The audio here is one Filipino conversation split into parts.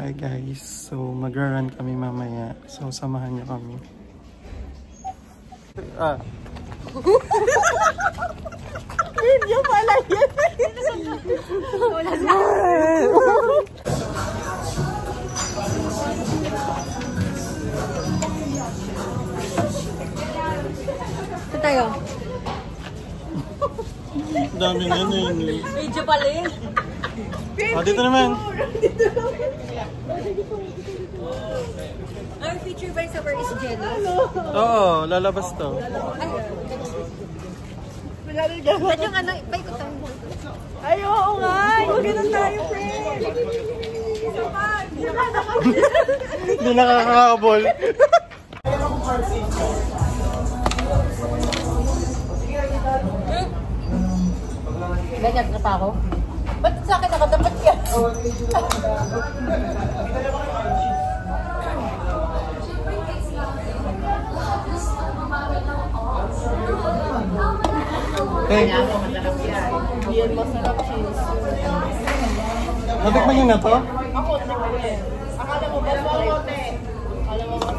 Hi guys, so magra-run kami mamaya. So samahan niyo kami. Video pala yun. Wala na. Ito tayo. Dami na yun. Video pala yun. Dito naman. Ang feature by Summer is Jello. Oo, lalabas to. At yung ano, paikot tayo. Ay, oo nga. Ganun tayo, friend. Hindi nakakakabol. Ganyan na pa ako. Ba't sa akin nakadapat yan? Hey. Yan, masarap cheese. Natikman niyo na to? Ako, naman. Akala mo ba kote? Akala mo ba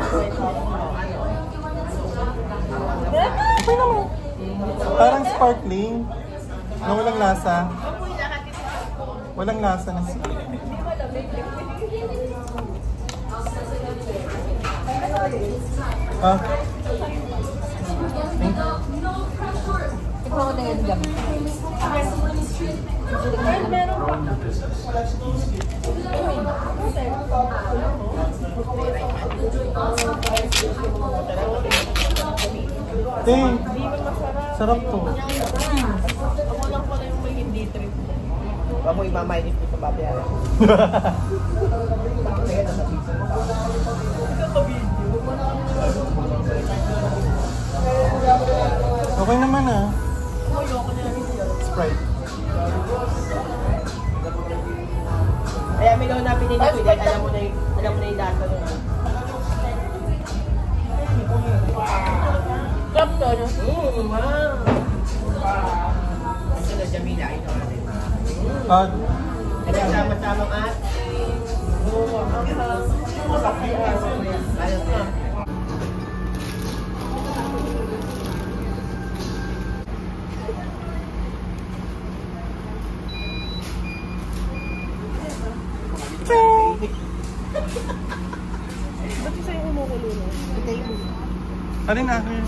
Parang sparkling. Na walang lasa. Walang lasa na siya. Ikaw ko na yun dyan. Sarap to. Ako lang pala yung may hindi trip. Huwag mo imamainit ko sa babayaran. Okay naman ah. Sprite. Kaya may daw na pinili ko, alam mo na yung data nun. Crap to, no? Wow! Ito na Jamila, ito natin. Ano sama-samang at? Ayos na. Ba't yung sa'yo umukulo na? Ito yun. Alin akin?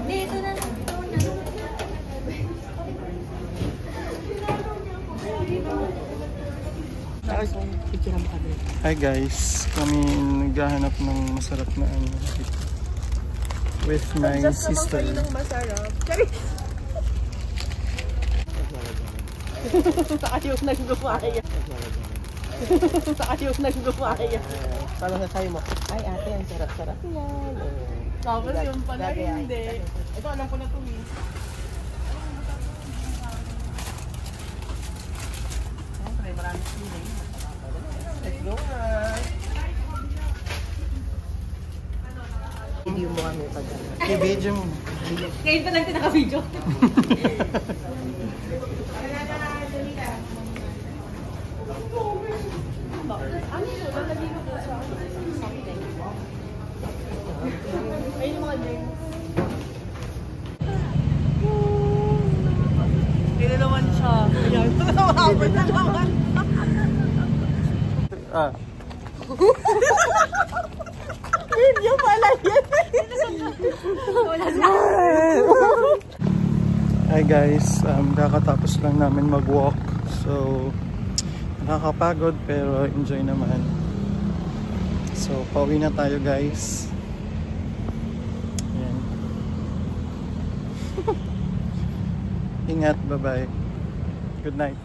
Dito na lang. Hi guys, kami naghahanap ng masarap na ano with my sister. Masarap. Ayaw nang gumaya. Ayaw nang gumaya. Parang nasabi mo, ay ate, ang sarap-sarap yan. Tapos yung pala hindi. Ito alam ko na ito eh. Siyempre, maraming sili. Let's go guys. Video mo kami pag I-video mo. Ngayon pa lang ito naka-video. ayun yung mga drinks. Kaya naman siya. Ayan. Nakapit na naman. Video pala yun. Wala na. Hi guys, kakatapos lang namin mag-walk. So, nakakapagod pero enjoy naman. So, pauwi na tayo guys. Ayan. Ingat, bye-bye. Good night.